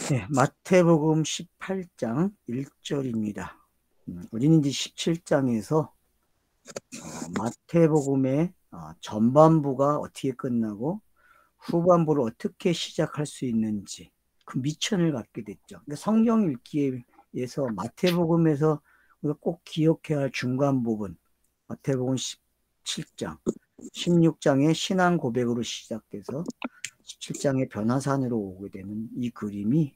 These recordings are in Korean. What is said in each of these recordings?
네, 마태복음 18장 1절입니다. 우리는 이제 17장에서 마태복음의 전반부가 어떻게 끝나고 후반부를 어떻게 시작할 수 있는지 그 미천을 갖게 됐죠. 그러니까 성경 읽기에서 마태복음에서 우리가 꼭 기억해야 할 중간 부분, 마태복음 17장, 16장의 신앙 고백으로 시작돼서 17장의 변화산으로 오게 되는 이 그림이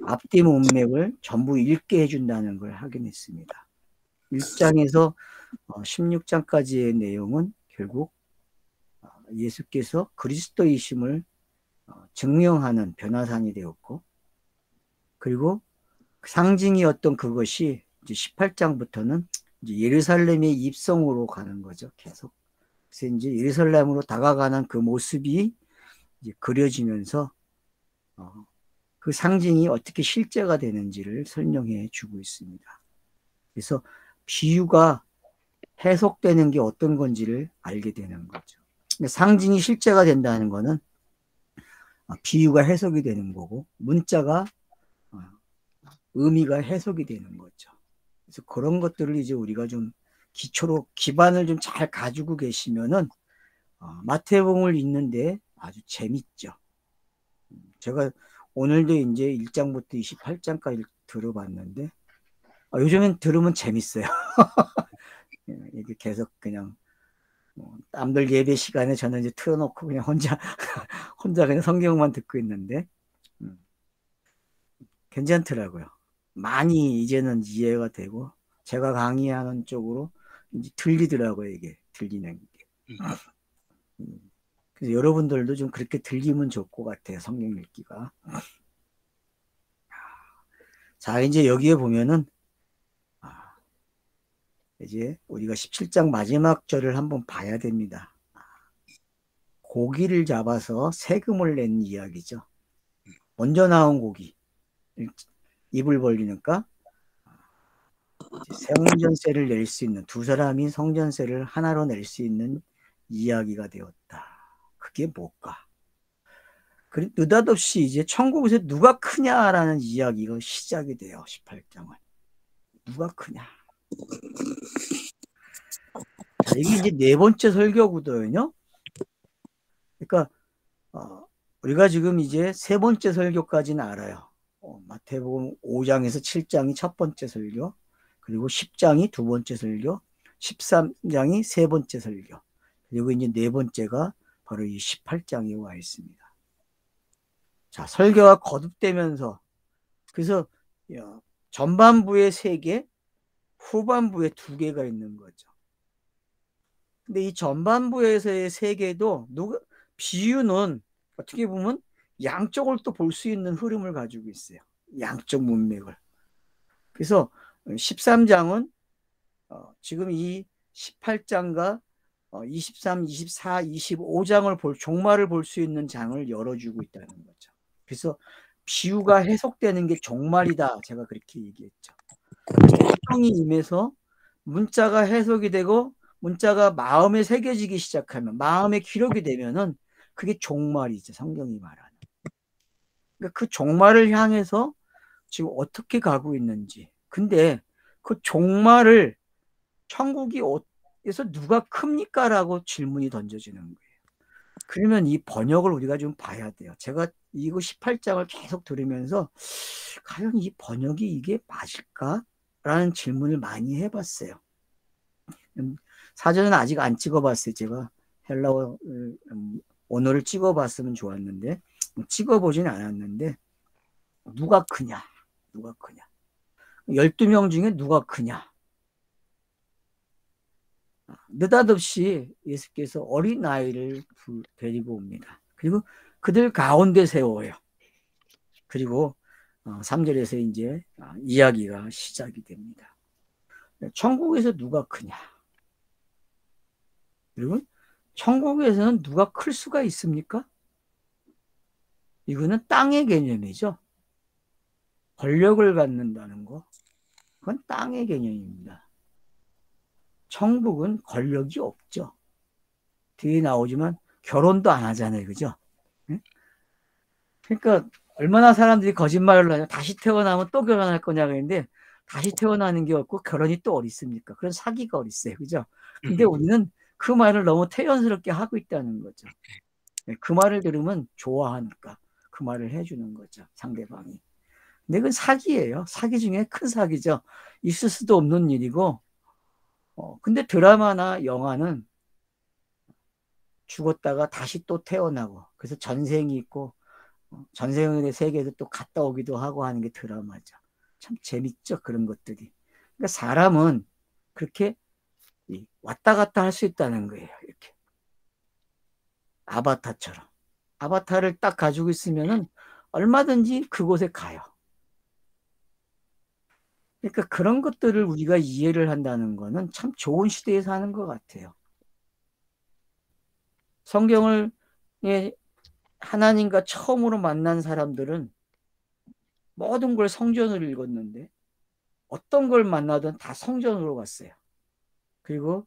앞뒤 문맥을 전부 읽게 해준다는 걸 확인했습니다. 1장에서 16장까지의 내용은 결국 예수께서 그리스도이심을 증명하는 변화산이 되었고, 그리고 상징이었던 그것이 이제 18장부터는 이제 예루살렘의 입성으로 가는 거죠. 계속. 그래서 이제 예루살렘으로 다가가는 그 모습이 이제 그려지면서 그 상징이 어떻게 실제가 되는지를 설명해 주고 있습니다. 그래서 비유가 해석되는 게 어떤 건지를 알게 되는 거죠. 상징이 실제가 된다는 거는 비유가 해석이 되는 거고, 문자가 의미가 해석이 되는 거죠. 그래서 그런 것들을 이제 우리가 좀 기초로 기반을 좀 잘 가지고 계시면은 마태복음을 읽는데 아주 재밌죠. 제가 오늘도 이제 1장부터 28장까지 들어봤는데 요즘엔 들으면 재밌어요. 이게 계속 그냥 남들 예배 시간에 저는 이제 틀어놓고 그냥 혼자 그냥 성경만 듣고 있는데 괜찮더라고요. 많이 이제는 이해가 되고 제가 강의하는 쪽으로 이제 들리더라고요. 이게 들리는 게. 그래서 여러분들도 좀 그렇게 들리면 좋을 것 같아요. 성경 읽기가. 자, 이제 여기에 보면은 이제 우리가 17장 마지막 절을 한번 봐야 됩니다. 고기를 잡아서 세금을 낸 이야기죠. 먼저 나온 고기. 입을 벌리니까 성전세를 낼 수 있는, 두 사람이 성전세를 하나로 낼 수 있는 이야기가 되었다. 그게 뭘까? 느닷없이 이제 천국에서 누가 크냐라는 이야기가 시작이 돼요. 18장은. 누가 크냐. 자, 이게 이제 네 번째 설교거든요. 그러니까 우리가 지금 이제 세 번째 설교까지는 알아요. 마태복음 5장에서 7장이 첫 번째 설교, 그리고 10장이 두 번째 설교, 13장이 세 번째 설교, 그리고 이제 네 번째가 바로 이 18장에 와 있습니다. 자, 설교가 거듭되면서 그래서 전반부에 3개, 후반부에 2개가 있는 거죠. 근데 이 전반부에서의 3개도 비유는 어떻게 보면 양쪽을 또 볼 수 있는 흐름을 가지고 있어요. 양쪽 문맥을. 그래서 13장은 지금 이 18장과 23, 24, 25장을 종말을 볼 수 있는 장을 열어주고 있다는 거죠. 그래서 비유가 해석되는 게 종말이다. 제가 그렇게 얘기했죠. 성령이 임해서 문자가 해석이 되고 문자가 마음에 새겨지기 시작하면, 마음에 기록이 되면은 그게 종말이죠. 성경이 말하는. 그러니까 그 종말을 향해서 지금 어떻게 가고 있는지. 근데 그 종말을 천국에서 누가 큽니까? 라고 질문이 던져지는 거예요. 그러면 이 번역을 우리가 좀 봐야 돼요. 제가 이거 18장을 계속 들으면서 과연 이 번역이 이게 맞을까? 라는 질문을 많이 해봤어요. 사전은 아직 안 찍어봤어요. 제가 헬라어 언어를 찍어봤으면 좋았는데 찍어보진 않았는데 누가 크냐? 12명 중에 누가 크냐? 느닷없이 예수께서 어린아이를 데리고 옵니다. 그리고 그들 가운데 세워요. 그리고 3절에서 이제 이야기가 시작이 됩니다. 천국에서 누가 크냐? 그리고 천국에서는 누가 클 수가 있습니까? 이거는 땅의 개념이죠. 권력을 갖는다는 거. 그건 땅의 개념입니다. 천국은 권력이 없죠. 뒤에 나오지만 결혼도 안 하잖아요. 그죠? 그러니까 얼마나 사람들이 거짓말을 하냐. 다시 태어나면 또 결혼할 거냐 그랬는데 다시 태어나는 게 없고 결혼이 또 어디 있습니까? 그런 사기가 어디 있어요. 그죠? 근데 우리는 그 말을 너무 태연스럽게 하고 있다는 거죠. 그 말을 들으면 좋아하니까 그 말을 해주는 거죠. 상대방이. 근데 그건 사기예요. 사기 중에 큰 사기죠. 있을 수도 없는 일이고 근데 드라마나 영화는 죽었다가 다시 또 태어나고 그래서 전생이 있고 전생의 세계에도 또 갔다 오기도 하고 하는 게 드라마죠. 참 재밌죠. 그런 것들이. 그러니까 사람은 그렇게 왔다 갔다 할 수 있다는 거예요. 이렇게. 아바타처럼. 아바타를 딱 가지고 있으면은 얼마든지 그곳에 가요. 그러니까 그런 것들을 우리가 이해를 한다는 거는 참 좋은 시대에 사는 것 같아요. 성경을 하나님과 처음으로 만난 사람들은 모든 걸 성전으로 읽었는데 어떤 걸 만나든 다 성전으로 갔어요. 그리고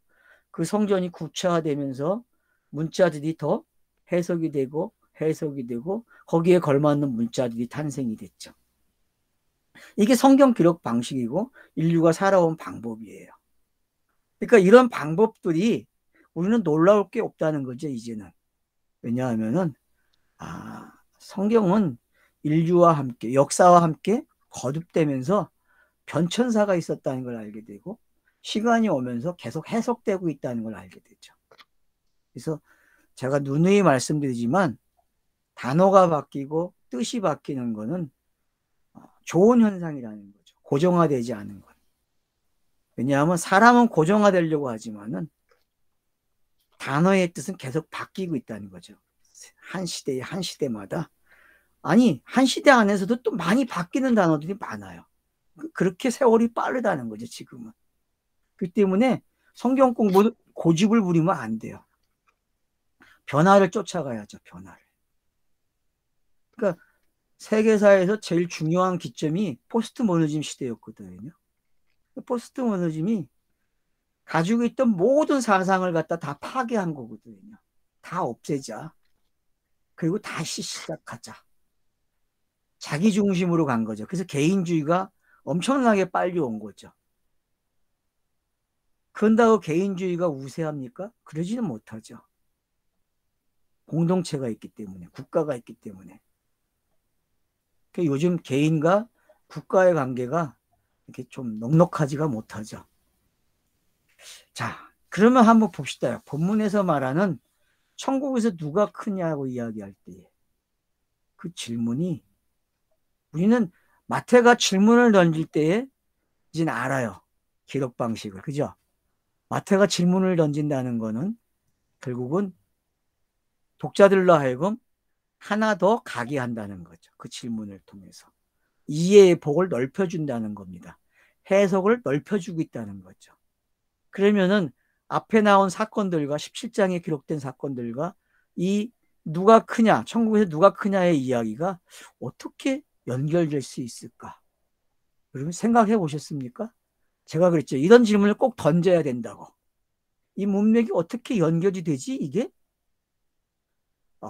그 성전이 구체화되면서 문자들이 더 해석이 되고 거기에 걸맞는 문자들이 탄생이 됐죠. 이게 성경 기록 방식이고 인류가 살아온 방법이에요. 그러니까 이런 방법들이 우리는 놀라울 게 없다는 거죠, 이제는. 왜냐하면은 성경은 인류와 함께 역사와 함께 거듭되면서 변천사가 있었다는 걸 알게 되고 시간이 오면서 계속 해석되고 있다는 걸 알게 되죠. 그래서 제가 누누이 말씀드리지만 단어가 바뀌고 뜻이 바뀌는 거는 좋은 현상이라는 거죠. 고정화되지 않은 것. 왜냐하면 사람은 고정화되려고 하지만은 단어의 뜻은 계속 바뀌고 있다는 거죠. 한 시대에 한 시대마다. 아니, 한 시대 안에서도 또 많이 바뀌는 단어들이 많아요. 그렇게 세월이 빠르다는 거죠, 지금은. 그 때문에 성경 공부 고집을 부리면 안 돼요. 변화를 쫓아가야죠, 변화를. 그러니까 세계사에서 제일 중요한 기점이 포스트 모더니즘 시대였거든요. 포스트 모더니즘이 가지고 있던 모든 사상을 갖다 다 파괴한 거거든요. 다 없애자. 그리고 다시 시작하자. 자기 중심으로 간 거죠. 그래서 개인주의가 엄청나게 빨리 온 거죠. 그런다고 개인주의가 우세합니까? 그러지는 못하죠. 공동체가 있기 때문에, 국가가 있기 때문에. 요즘 개인과 국가의 관계가 이렇게 좀 넉넉하지가 못하죠. 자, 그러면 한번 봅시다. 본문에서 말하는 천국에서 누가 크냐고 이야기할 때 그 질문이 우리는 마태가 질문을 던질 때에 이제 알아요. 기록 방식을. 그죠? 마태가 질문을 던진다는 거는 결국은 독자들로 하여금 하나 더 가게 한다는 거죠. 그 질문을 통해서. 이해의 폭을 넓혀준다는 겁니다. 해석을 넓혀주고 있다는 거죠. 그러면은 앞에 나온 사건들과 17장에 기록된 사건들과 이 누가 크냐, 천국에서 누가 크냐의 이야기가 어떻게 연결될 수 있을까? 여러분 생각해 보셨습니까? 제가 그랬죠. 이런 질문을 꼭 던져야 된다고. 이 문맥이 어떻게 연결이 되지, 이게?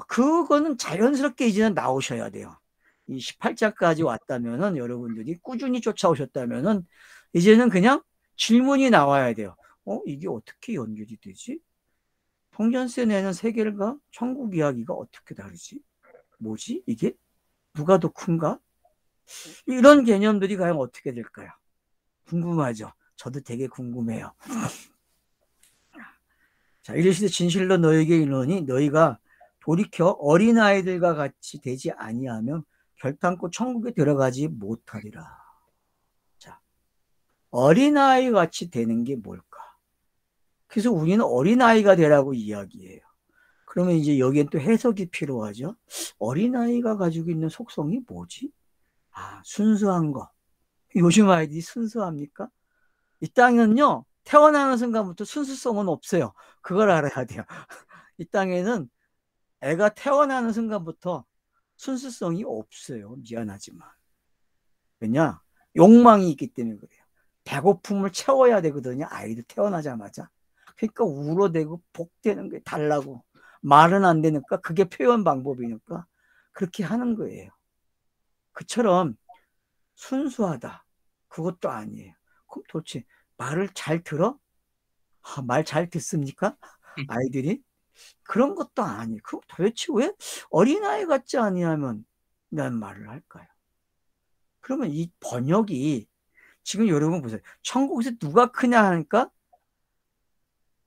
그거는 자연스럽게 이제는 나오셔야 돼요. 이 18장까지 왔다면은 여러분들이 꾸준히 쫓아오셨다면은 이제는 그냥 질문이 나와야 돼요. 이게 어떻게 연결이 되지? 통전세 내는 세계가 천국 이야기가 어떻게 다르지? 뭐지? 이게 누가 더 큰가? 이런 개념들이 과연 어떻게 될까요? 궁금하죠? 저도 되게 궁금해요. 자, 이르시되 진실로 너에게 이르노니 너희가 돌이켜 어린아이들과 같이 되지 아니하면 결단코 천국에 들어가지 못하리라. 자, 어린아이 같이 되는 게 뭘까? 그래서 우리는 어린아이가 되라고 이야기해요. 그러면 이제 여기엔 또 해석이 필요하죠. 어린아이가 가지고 있는 속성이 뭐지? 순수한 거. 요즘 아이들이 순수합니까? 이 땅은요, 태어나는 순간부터 순수성은 없어요. 그걸 알아야 돼요. 이 땅에는 애가 태어나는 순간부터 순수성이 없어요. 미안하지만. 왜냐? 욕망이 있기 때문에 그래요. 배고픔을 채워야 되거든요. 아이들 태어나자마자. 그러니까 울어대고 복대는 게 달라고. 말은 안 되니까 그게 표현 방법이니까 그렇게 하는 거예요. 그처럼 순수하다. 그것도 아니에요. 그럼 도대체 말을 잘 들어? 말 잘 듣습니까? 아이들이? 그런 것도 아니에요. 그럼 도대체 왜 어린아이 같지 아니하면 난 말을 할까요? 그러면 이 번역이 지금 여러분 보세요. 천국에서 누가 크냐 하니까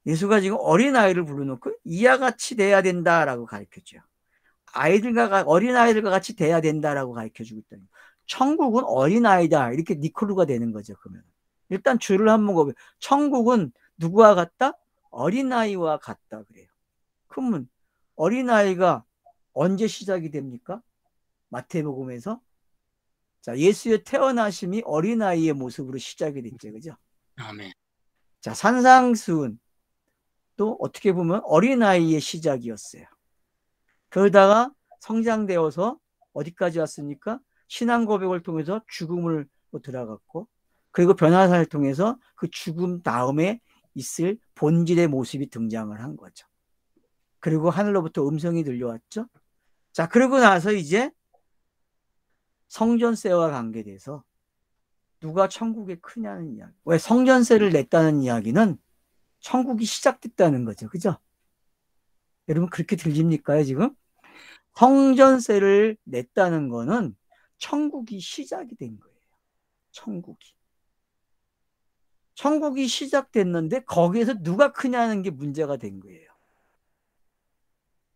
예수가 지금 어린아이를 불러놓고 이와 같이 돼야 된다라고 가르쳐줘요. 어린아이들과 같이 돼야 된다라고 가르쳐주고 있다니. 천국은 어린아이다. 이렇게 니콜루가 되는 거죠. 그러면 일단 줄을 한번 거면 천국은 누구와 같다? 어린아이와 같다 그래요. 그러면 어린아이가 언제 시작이 됩니까? 마태복음에서 자, 예수의 태어나심이 어린아이의 모습으로 시작이 됐죠. 그죠? 아멘. 자, 산상수훈 또 어떻게 보면 어린아이의 시작이었어요. 그러다가 성장되어서 어디까지 왔습니까? 신앙 고백을 통해서 죽음을 들어갔고, 그리고 변화사를 통해서 그 죽음 다음에 있을 본질의 모습이 등장을 한 거죠. 그리고 하늘로부터 음성이 들려왔죠. 자, 그러고 나서 이제 성전세와 관계돼서 누가 천국에 크냐는 이야기. 왜 성전세를 냈다는 이야기는 천국이 시작됐다는 거죠. 그죠? 여러분 그렇게 들립니까 지금? 성전세를 냈다는 거는 천국이 시작이 된 거예요. 천국이. 천국이 시작됐는데 거기에서 누가 크냐는 게 문제가 된 거예요.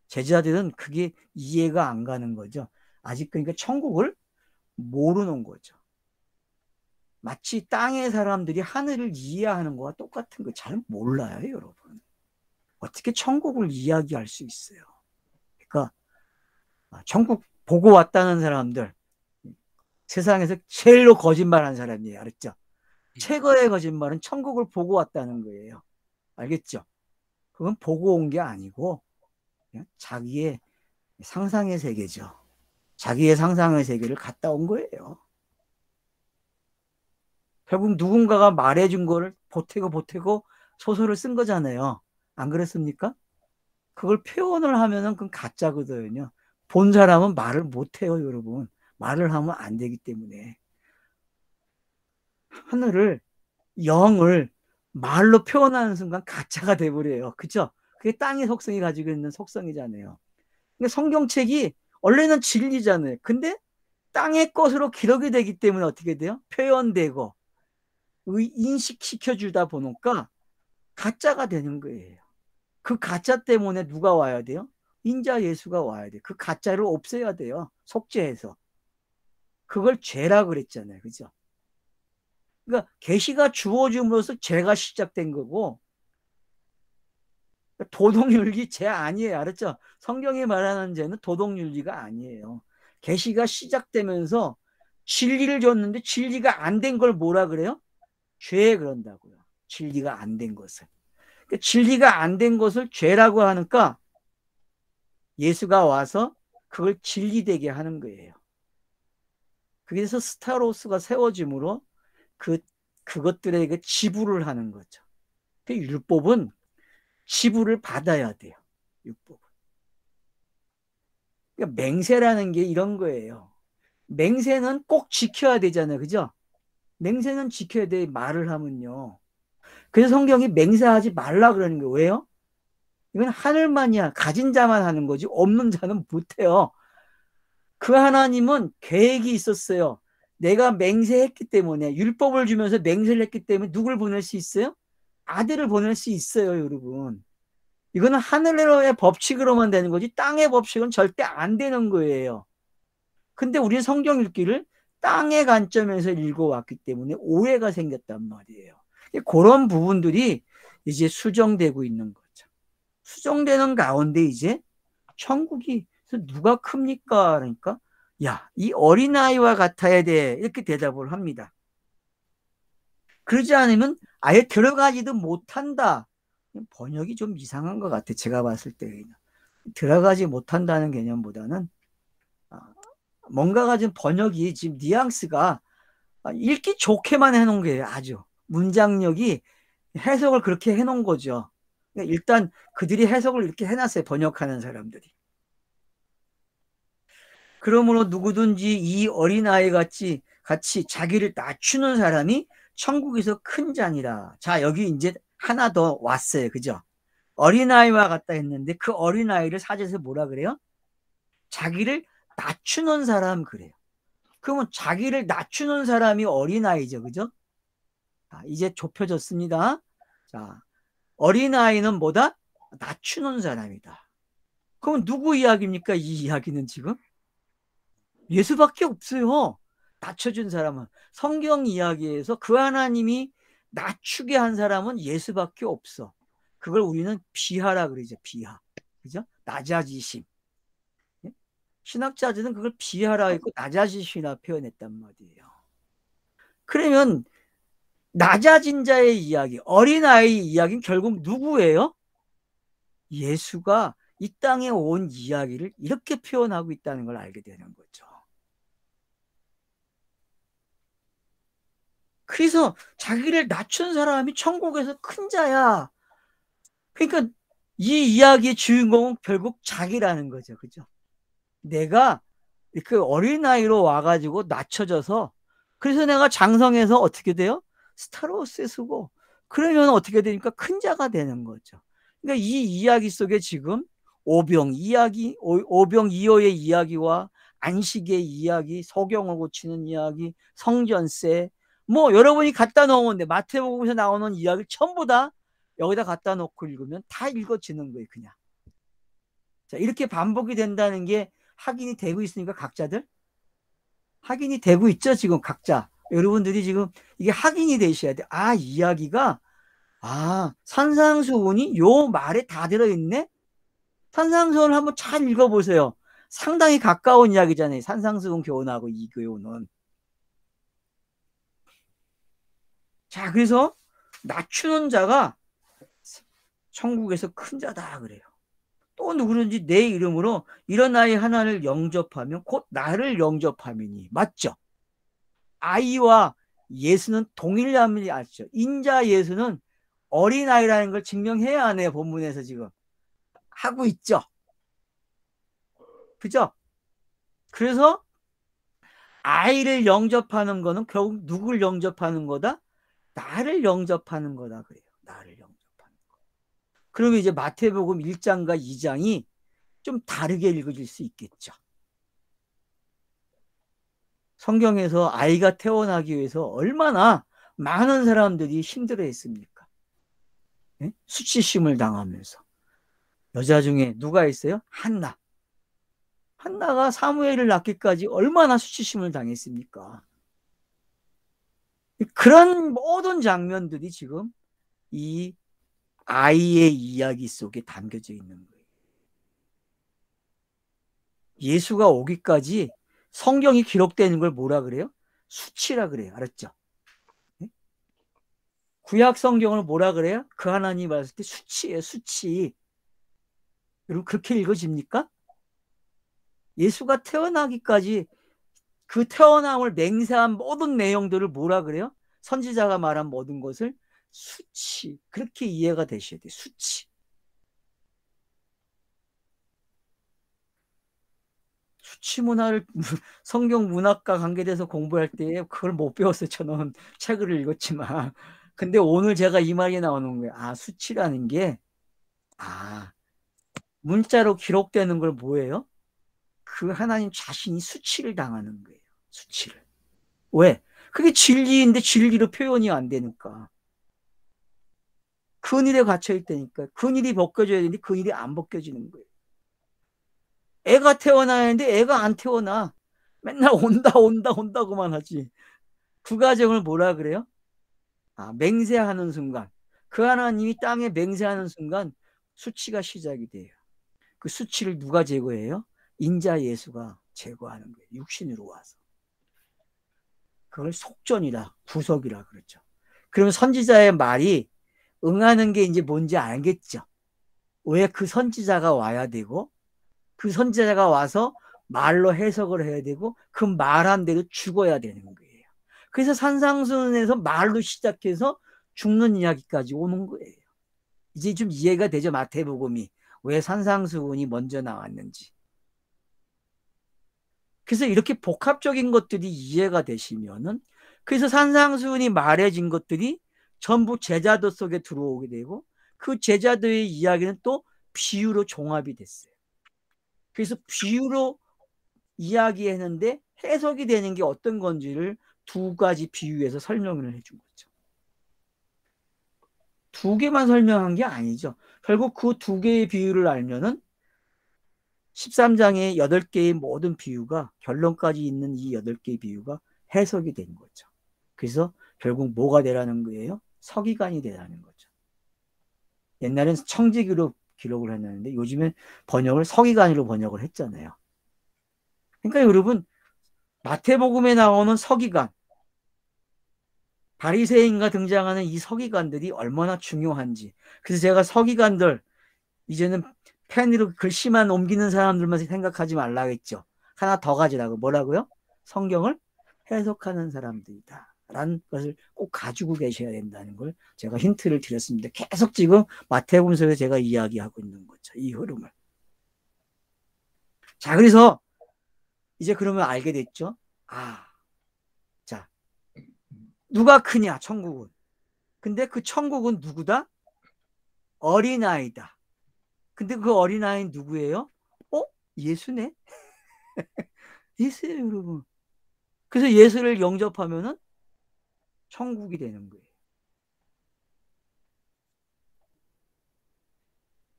제자들은 그게 이해가 안 가는 거죠. 아직 그러니까 천국을 모르는 거죠. 마치 땅의 사람들이 하늘을 이해하는 거와 똑같은 거 잘 몰라요, 여러분. 어떻게 천국을 이야기할 수 있어요? 그러니까 천국 보고 왔다는 사람들 세상에서 제일로 거짓말한 사람이에요. 알았죠? 최고의 거짓말은 천국을 보고 왔다는 거예요. 알겠죠? 그건 보고 온 게 아니고 그냥 자기의 상상의 세계죠. 자기의 상상의 세계를 갔다 온 거예요. 결국 누군가가 말해준 거를 보태고 소설을 쓴 거잖아요. 안 그랬습니까? 그걸 표현을 하면은 그건 가짜거든요. 본 사람은 말을 못해요, 여러분. 말을 하면 안 되기 때문에. 하늘을, 영을 말로 표현하는 순간 가짜가 돼버려요. 그죠? 그게 땅의 속성이 가지고 있는 속성이잖아요. 근데 성경책이 원래는 진리잖아요. 근데 땅의 것으로 기록이 되기 때문에 어떻게 돼요? 표현되고 인식시켜 주다 보니까 가짜가 되는 거예요. 그 가짜 때문에 누가 와야 돼요? 인자 예수가 와야 돼요. 그 가짜를 없애야 돼요. 속죄해서. 그걸 죄라 그랬잖아요. 그죠? 그러니까 계시가 주어짐으로써 죄가 시작된 거고 도덕윤리 죄 아니에요. 알았죠? 성경이 말하는 죄는 도덕윤리가 아니에요. 계시가 시작되면서 진리를 줬는데 진리가 안 된 걸 뭐라 그래요? 죄 그런다고요. 진리가 안 된 것을. 그러니까 진리가 안 된 것을 죄라고 하니까 예수가 와서 그걸 진리되게 하는 거예요. 그래서 스타로스가 세워짐으로 그것들에게 지불을 하는 거죠. 그 율법은 지불을 받아야 돼요. 율법은. 그러니까 맹세라는 게 이런 거예요. 맹세는 꼭 지켜야 되잖아요. 그죠? 맹세는 지켜야 돼. 말을 하면요. 그래서 성경이 맹세하지 말라 그러는 거예요. 왜요? 이건 하늘만이야. 가진 자만 하는 거지. 없는 자는 못해요. 그 하나님은 계획이 있었어요. 내가 맹세했기 때문에 율법을 주면서 맹세를 했기 때문에 누굴 보낼 수 있어요? 아들을 보낼 수 있어요, 여러분. 이거는 하늘의 법칙으로만 되는 거지 땅의 법칙은 절대 안 되는 거예요. 근데 우리는 성경 읽기를 땅의 관점에서 읽어왔기 때문에 오해가 생겼단 말이에요. 그런 부분들이 이제 수정되고 있는 거죠. 수정되는 가운데 이제 천국이 누가 큽니까? 그러니까 야, 이 어린아이와 같아야 돼. 이렇게 대답을 합니다. 그러지 않으면 아예 들어가지도 못한다. 번역이 좀 이상한 것 같아. 제가 봤을 때 들어가지 못한다는 개념보다는 뭔가가 좀 번역이 지금 뉘앙스가 읽기 좋게만 해놓은 거예요. 아주 문장력이 해석을 그렇게 해놓은 거죠. 일단 그들이 해석을 이렇게 해놨어요. 번역하는 사람들이. 그러므로 누구든지 이 어린아이 같이 자기를 낮추는 사람이 천국에서 큰 자니라. 자, 여기 이제 하나 더 왔어요. 그죠? 어린아이와 같다 했는데 그 어린아이를 사제에서 뭐라 그래요? 자기를 낮추는 사람 그래요. 그러면 자기를 낮추는 사람이 어린아이죠. 그죠? 자, 이제 좁혀졌습니다. 자, 어린아이는 뭐다? 낮추는 사람이다. 그럼 누구 이야기입니까? 이 이야기는 지금? 예수밖에 없어요. 낮춰준 사람은. 성경 이야기에서 그 하나님이 낮추게 한 사람은 예수밖에 없어. 그걸 우리는 비하라 그러죠. 비하. 그죠? 낮아지심. 신학자들은 그걸 비하라 했고 낮아지심이라 표현했단 말이에요. 그러면 낮아진 자의 이야기, 어린아이 이야기는 결국 누구예요? 예수가 이 땅에 온 이야기를 이렇게 표현하고 있다는 걸 알게 되는 거죠. 그래서 자기를 낮춘 사람이 천국에서 큰 자야. 그러니까 이 이야기의 주인공은 결국 자기라는 거죠. 그죠? 내가 그 어린아이로 와가지고 낮춰져서 그래서 내가 장성해서 어떻게 돼요? 스타로스에 쓰고 그러면 어떻게 되니까 큰 자가 되는 거죠. 그러니까 이 이야기 속에 지금 오병 이야기, 오병이어의 이야기와 안식의 이야기, 소경을 고치는 이야기, 성전세 뭐 여러분이 갖다 놓으면 마태복음에서 나오는 이야기를 전부 다 여기다 갖다 놓고 읽으면 다 읽어지는 거예요. 그냥. 자, 이렇게 반복이 된다는 게 확인이 되고 있으니까 각자들 확인이 되고 있죠. 지금 각자 여러분들이 지금 이게 확인이 되셔야 돼. 아, 이야기가 산상수훈이 요 말에 다 들어있네. 산상수훈을 한번 잘 읽어보세요. 상당히 가까운 이야기잖아요. 산상수훈 교훈하고 이 교훈은. 자, 그래서 낮추는 자가 천국에서 큰 자다 그래요. 또 누구든지 내 이름으로 이런 아이 하나를 영접하면 곧 나를 영접함이니. 맞죠? 아이와 예수는 동일함이 아시죠? 인자 예수는 어린아이라는 걸 증명해야 하네요. 본문에서 지금 하고 있죠. 그죠? 그래서 아이를 영접하는 거는 결국 누굴 영접하는 거다? 나를 영접하는 거다 그래요. 나를 영접하는 거. 그러면 이제 마태복음 1장과 2장이 좀 다르게 읽어질 수 있겠죠. 성경에서 아이가 태어나기 위해서 얼마나 많은 사람들이 힘들어했습니까? 네? 수치심을 당하면서. 여자 중에 누가 있어요? 한나. 한나가 사무엘을 낳기까지 얼마나 수치심을 당했습니까? 그런 모든 장면들이 지금 이 아이의 이야기 속에 담겨져 있는 거예요. 예수가 오기까지 성경이 기록되는 걸 뭐라 그래요? 수치라 그래요. 알았죠? 구약 성경을 뭐라 그래요? 그 하나님 말했을 때 수치예요. 수치. 여러분 그렇게 읽어집니까? 예수가 태어나기까지 그 태어남을 맹세한 모든 내용들을 뭐라 그래요? 선지자가 말한 모든 것을 수치. 그렇게 이해가 되셔야 돼요. 수치. 수치 문화를 성경 문학과 관계돼서 공부할 때 그걸 못 배웠어요. 저는 책을 읽었지만. 근데 오늘 제가 이 말이 나오는 거예요. 수치라는 게 문자로 기록되는 걸 뭐예요? 그 하나님 자신이 수치를 당하는 거예요. 수치를. 왜? 그게 진리인데 진리로 표현이 안 되니까. 근일에 갇혀 있다니까. 근일이 벗겨져야 되는데 근일이 안 벗겨지는 거예요. 애가 태어나는데 애가 안 태어나. 맨날 온다고만 하지. 그 과정을 뭐라 그래요? 맹세하는 순간. 그 하나님이 땅에 맹세하는 순간 수치가 시작이 돼요. 그 수치를 누가 제거해요? 인자 예수가 제거하는 거예요. 육신으로 와서. 그걸 속전이라 구속이라 그러죠. 그러면 선지자의 말이 응하는 게 이제 뭔지 알겠죠. 왜 그 선지자가 와야 되고 그 선지자가 와서 말로 해석을 해야 되고 그 말한 대로 죽어야 되는 거예요. 그래서 산상수훈에서 말로 시작해서 죽는 이야기까지 오는 거예요. 이제 좀 이해가 되죠. 마태복음이 왜 산상수훈이 먼저 나왔는지. 그래서 이렇게 복합적인 것들이 이해가 되시면은, 그래서 산상수훈이 말해진 것들이 전부 제자들 속에 들어오게 되고, 그 제자들의 이야기는 또 비유로 종합이 됐어요. 그래서 비유로 이야기했는데 해석이 되는 게 어떤 건지를 두 가지 비유에서 설명을 해준 거죠. 두 개만 설명한 게 아니죠. 결국 그 두 개의 비유를 알면은 13장의 8개의 모든 비유가, 결론까지 있는 이 8개의 비유가 해석이 된 거죠. 그래서 결국 뭐가 되라는 거예요? 서기관이 되라는 거죠. 옛날엔 청지기로 기록을 했는데 요즘엔 번역을 서기관으로 번역을 했잖아요. 그러니까 여러분, 마태복음에 나오는 서기관, 바리새인과 등장하는 이 서기관들이 얼마나 중요한지. 그래서 제가 서기관들, 이제는 펜으로 글씨만 옮기는 사람들만 생각하지 말라겠죠. 하나 더 가지라고. 뭐라고요? 성경을 해석하는 사람들이다 라는 것을 꼭 가지고 계셔야 된다는 걸 제가 힌트를 드렸습니다. 계속 지금 마태복음서에 제가 이야기하고 있는 거죠. 이 흐름을. 자, 그래서 이제 그러면 알게 됐죠. 자, 누가 크냐, 천국은. 근데 그 천국은 누구다? 어린아이다. 근데 그 어린아이는 누구예요? 예수네? 예수예요, 여러분. 그래서 예수를 영접하면은 천국이 되는 거예요.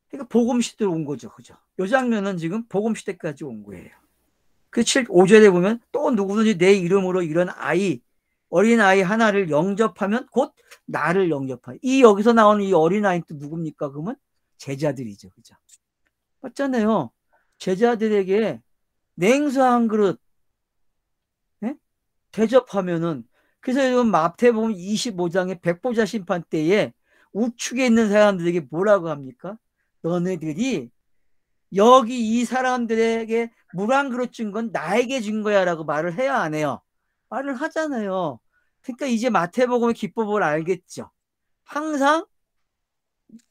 그러니까 복음 시대로 온 거죠. 그죠? 이 장면은 지금 복음 시대까지 온 거예요. 그 5절에 보면 또 누구든지 내 이름으로 이런 아이, 어린아이 하나를 영접하면 곧 나를 영접하여. 이 여기서 나오는 이 어린아이는 또 누굽니까? 그러면 제자들이죠. 그죠? 맞잖아요. 제자들에게 냉수 한 그릇, 네? 대접하면은, 그래서 여러분 마태복음 25장의 백보자 심판 때에 우측에 있는 사람들에게 뭐라고 합니까? 너네들이 여기 이 사람들에게 물 한 그릇 준 건 나에게 준 거야 라고 말을 해야 안 해요? 말을 하잖아요. 그러니까 이제 마태복음의 기법을 알겠죠. 항상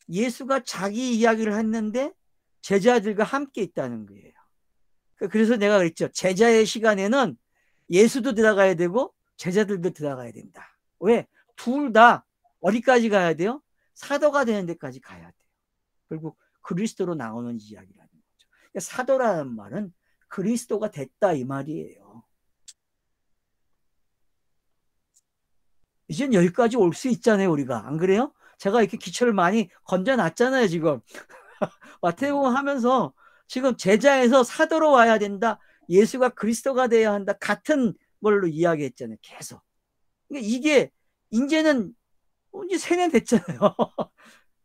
예수가 자기 이야기를 했는데 제자들과 함께 있다는 거예요. 그래서 내가 그랬죠. 제자의 시간에는 예수도 들어가야 되고 제자들도 들어가야 된다. 왜? 둘 다 어디까지 가야 돼요? 사도가 되는 데까지 가야 돼요. 결국 그리스도로 나오는 이야기라는 거죠. 사도라는 말은 그리스도가 됐다 이 말이에요. 이젠 여기까지 올 수 있잖아요, 우리가. 안 그래요? 제가 이렇게 기초를 많이 건져놨잖아요, 지금. 마태복음 하면서 지금 제자에서 사도로 와야 된다. 예수가 그리스도가 돼야 한다. 같은 걸로 이야기했잖아요, 계속. 그러니까 이게 이제는 이제 세뇌됐잖아요.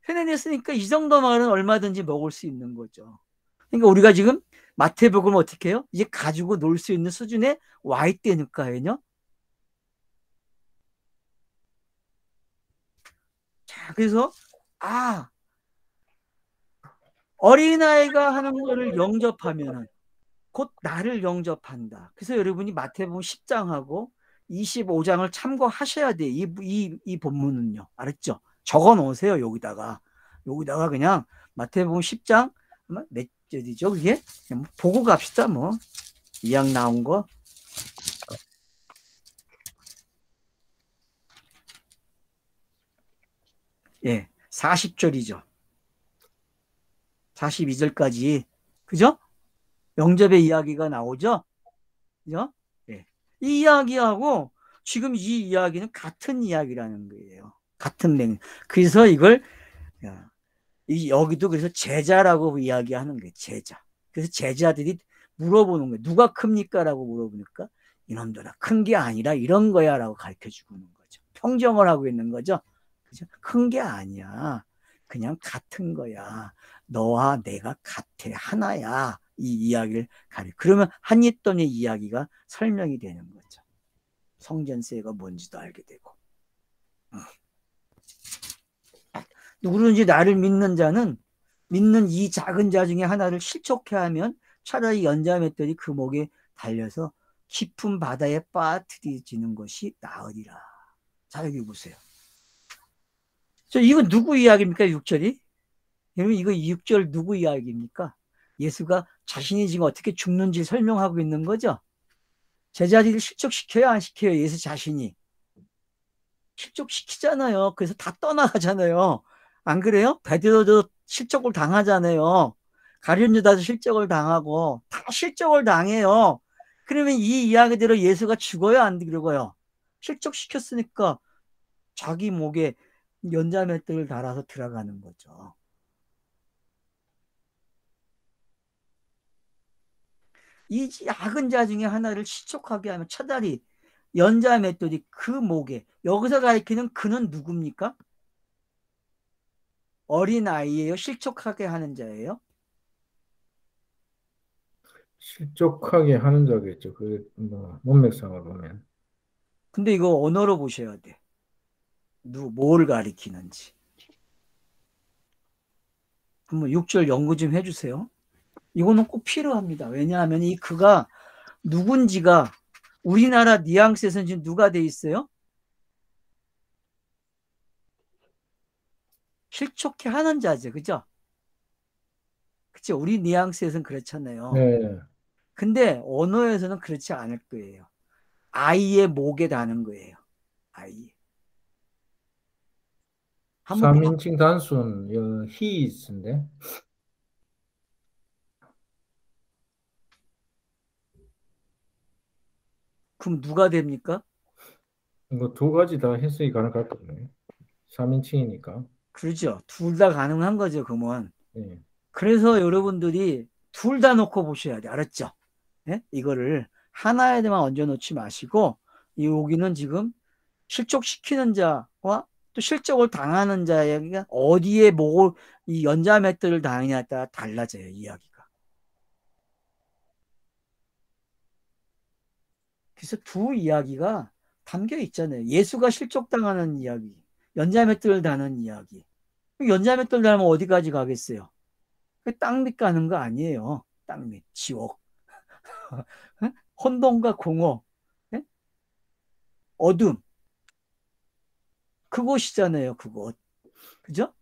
세뇌됐으니까 이 정도 말은 얼마든지 먹을 수 있는 거죠. 그러니까 우리가 지금 마태복음을 어떻게 해요? 이제 가지고 놀 수 있는 수준에 와 있다니까요. 자, 그래서 어린아이가 하는 거를 영접하면 곧 나를 영접한다. 그래서 여러분이 마태복음 10장하고 25장을 참고하셔야 돼. 이 본문은요. 알았죠? 적어 놓으세요. 여기다가 그냥 마태복음 10장 몇 절이죠? 그게? 그냥 보고 갑시다. 뭐. 이양 나온 거. 예. 40절이죠. 42절까지. 그죠? 영접의 이야기가 나오죠? 그죠? 예. 이 이야기하고 지금 이 이야기는 같은 이야기라는 거예요. 같은 맹. 그래서 이걸 여기도 그래서 제자라고 이야기하는 거예요. 제자. 그래서 제자들이 물어보는 거예요. 누가 큽니까? 라고 물어보니까 이놈들아 큰 게 아니라 이런 거야 라고 가르쳐 주고 있는 거죠. 평정을 하고 있는 거죠. 그죠? 큰 게 아니야. 그냥 같은 거야. 너와 내가 같아. 하나야. 이 이야기를 그러면 한입돈의 이야기가 설명이 되는 거죠. 성전세가 뭔지도 알게 되고. 누구든지 나를 믿는 자는 믿는 이 작은 자 중에 하나를 실족해 하면 차라리 연자맷돌이 그 목에 달려서 깊은 바다에 빠뜨려지는 것이 나으리라. 자, 여기 보세요. 이건 누구 이야기입니까? 6절이? 여러분 이거 6절 누구 이야기입니까? 예수가 자신이 지금 어떻게 죽는지 설명하고 있는 거죠. 제자리를 실족시켜야 안 시켜요? 예수 자신이. 실족시키잖아요. 그래서 다 떠나가잖아요. 안 그래요? 베드로도 실족을 당하잖아요. 가룟 유다도 실족을 당하고 다 실족을 당해요. 그러면 이 이야기대로 예수가 죽어요, 안 죽어요? 실족시켰으니까 자기 목에 연자맷돌을 달아서 들어가는 거죠. 이 작은 자 중에 하나를 실족하게 하면 처다리 연자맷돌이 그 목에, 여기서 가리키는 그는 누굽니까? 어린아이예요? 실족하게 하는 자예요? 실족하게 하는 자겠죠. 그, 뭐, 문맥상으로 보면. 근데 이거 언어로 보셔야 돼. 뭘 가리키는지. 한번 6절 연구 좀 해주세요. 이거는 꼭 필요합니다. 왜냐하면 이 그가 누군지가 우리나라 뉘앙스에서는 지금 누가 돼 있어요? 실족해 하는 자죠. 그죠? 그죠? 우리 뉘앙스에서는 그렇잖아요. 네. 근데 언어에서는 그렇지 않을 거예요. 아이의 목에 다는 거예요. 아이. 한번 3인칭 단순, heis인데. 그럼 누가 됩니까? 이거 두 가지 다 해석이 가능할거든요. 3인칭이니까. 그러죠. 둘 다 가능한 거죠, 그러면. 네. 그래서 여러분들이 둘 다 놓고 보셔야 돼. 알았죠? 예? 이거를 하나에만 얹어 놓지 마시고, 여기는 지금 실족시키는 자와 또 실족을 당하는 자에게 어디에 뭐, 이 연자 맷돌을 당하냐에 따라 달라져요, 이야기가. 그래서 두 이야기가 담겨 있잖아요. 예수가 실족당하는 이야기, 연자 맷돌을 다는 이야기. 연자 맷돌 달면 어디까지 가겠어요? 땅 밑 가는 거 아니에요. 땅 밑, 지옥. 혼돈과 공허, 예? 어둠, 그곳이잖아요, 그곳. 그죠?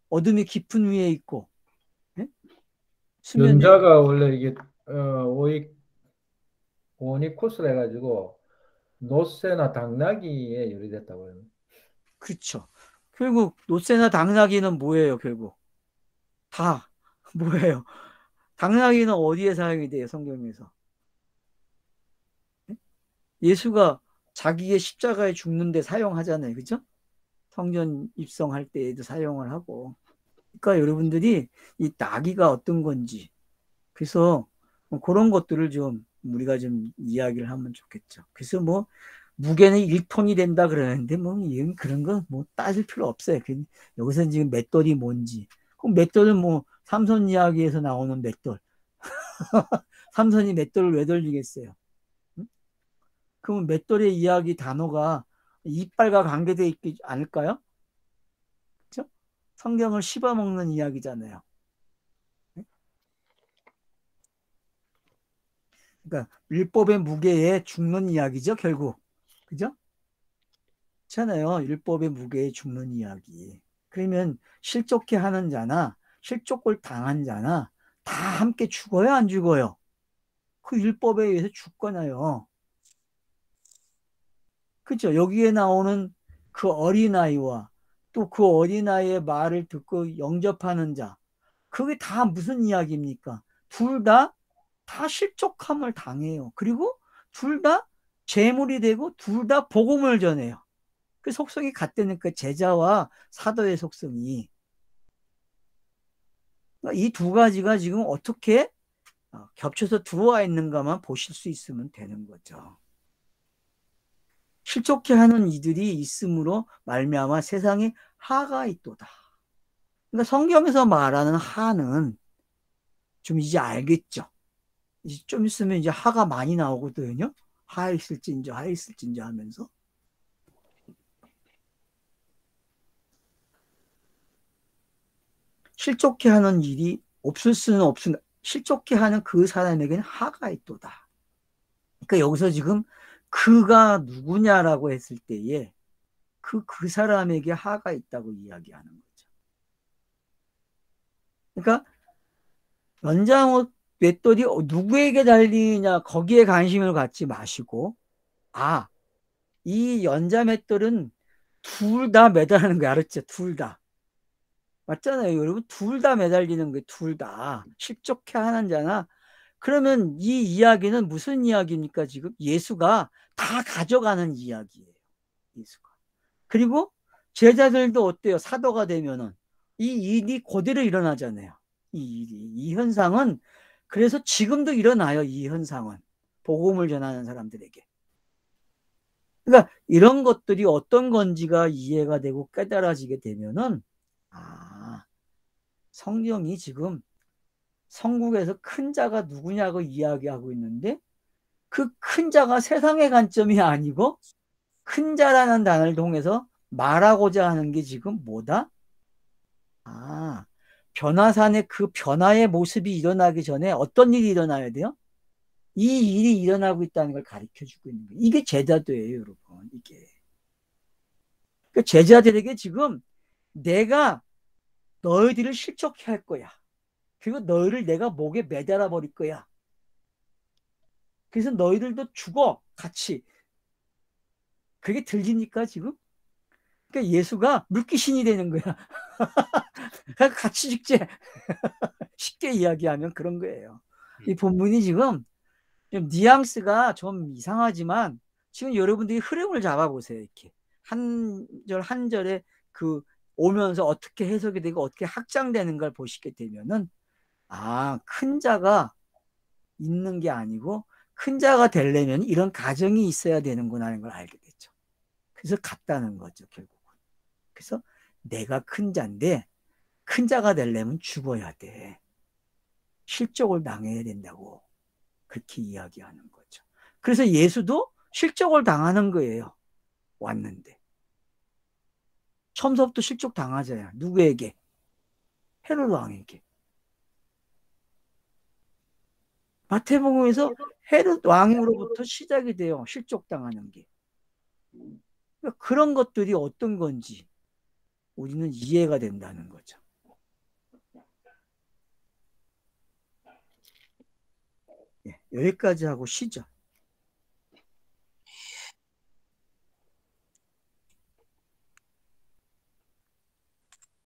어둠이 깊은 위에 있고, 예? 수면에, 연자가 원래 이게, 오익, 오닉 코스라 해가지고, 노새나 당나귀에 요리됐다고 해요. 그렇죠. 결국, 노새나 당나귀는 뭐예요, 결국? 다, 뭐예요? 당나귀는 어디에 사용이 돼요, 성경에서? 예? 예수가 자기의 십자가에 죽는데 사용하잖아요, 그죠? 성전 입성할 때에도 사용을 하고. 그러니까 여러분들이 이 나귀가 어떤 건지, 그래서 그런 것들을 좀 우리가 좀 이야기를 하면 좋겠죠. 그래서 뭐 무게는 1톤이 된다 그러는데 뭐 그런 거 뭐 따질 필요 없어요. 여기서 지금 맷돌이 뭔지. 그럼 맷돌은 뭐 삼손 이야기에서 나오는 맷돌. 삼손이 맷돌을 왜 돌리겠어요? 응? 그러면 맷돌의 이야기 단어가 이빨과 관계되어 있지 않을까요? 그렇죠? 성경을 씹어먹는 이야기잖아요. 그러니까 율법의 무게에 죽는 이야기죠, 결국. 그죠? 그렇잖아요. 율법의 무게에 죽는 이야기. 그러면 실족해 하는 자나 실족을 당한 자나 다 함께 죽어요, 안 죽어요? 그 율법에 의해서 죽거나요. 그죠? 여기에 나오는 그 어린아이와 또 그 어린아이의 말을 듣고 영접하는 자. 그게 다 무슨 이야기입니까? 둘 다 실족함을 당해요. 그리고 둘 다 재물이 되고 둘 다 복음을 전해요. 그 속성이 같다니까 제자와 사도의 속성이. 이 두 가지가 지금 어떻게 겹쳐서 들어와 있는가만 보실 수 있으면 되는 거죠. 실족해 하는 이들이 있으므로 말미암아 세상에 하가 있도다. 그러니까 성경에서 말하는 하는 좀 이제 알겠죠. 이제 좀 있으면 이제 하가 많이 나오거든요. 하 있을진저 하 있을진저 하면서 실족해 하는 일이 없을 수는 없으나 실족해 하는 그 사람에게는 하가 있도다. 그러니까 여기서 지금 그가 누구냐라고 했을 때에 그 사람에게 하가 있다고 이야기하는 거죠. 그러니까 맷돌이 누구에게 달리느냐 거기에 관심을 갖지 마시고 이 연자 맷돌은 둘 다 매달리는 거 알았죠? 둘 다. 맞잖아요. 여러분 둘 다 매달리는 거예요. 둘 다. 실족해 하는 자나. 그러면 이 이야기는 무슨 이야기입니까? 지금 예수가 다 가져가는 이야기예요. 예수가. 그리고 제자들도 어때요? 사도가 되면은 이 일이 그대로 일어나잖아요. 이 현상은 그래서 지금도 일어나요. 이 현상은 복음을 전하는 사람들에게. 그러니까 이런 것들이 어떤 건지가 이해가 되고 깨달아지게 되면은 성경이 지금 성국에서 큰 자가 누구냐고 이야기하고 있는데 그 큰 자가 세상의 관점이 아니고 큰 자라는 단어를 통해서 말하고자 하는 게 지금 뭐다? 변화산의 그 변화의 모습이 일어나기 전에 어떤 일이 일어나야 돼요? 이 일이 일어나고 있다는 걸 가르쳐 주고 있는 거예요. 이게 제자도예요, 여러분. 이게. 그러니까 제자들에게 지금 내가 너희들을 실족해 할 거야. 그리고 너희를 내가 목에 매달아 버릴 거야. 그래서 너희들도 죽어, 같이. 그게 들리니까 지금? 그러니까 예수가 물귀신이 되는 거야. 같이 죽지. 쉽게 이야기하면 그런 거예요. 이 본문이 지금 좀 뉘앙스가 좀 이상하지만 지금 여러분들이 흐름을 잡아보세요. 이렇게 한 절 한 절에 그 오면서 어떻게 해석이 되고 어떻게 확장되는 걸 보시게 되면은 큰 자가 있는 게 아니고 큰 자가 되려면 이런 가정이 있어야 되는구나 하는 걸 알게 됐죠. 그래서 같다는 거죠, 결국은. 그래서 내가 큰 자인데 큰 자가 되려면 죽어야 돼. 실족을 당해야 된다고 그렇게 이야기하는 거죠. 그래서 예수도 실족을 당하는 거예요. 왔는데. 처음부터 실족 당하잖아요. 누구에게? 헤롯 왕에게. 마태복음에서 헤롯 왕으로부터 시작이 돼요. 실족 당하는 게. 그러니까 그런 것들이 어떤 건지 우리는 이해가 된다는 거죠. 여기까지 하고 쉬죠.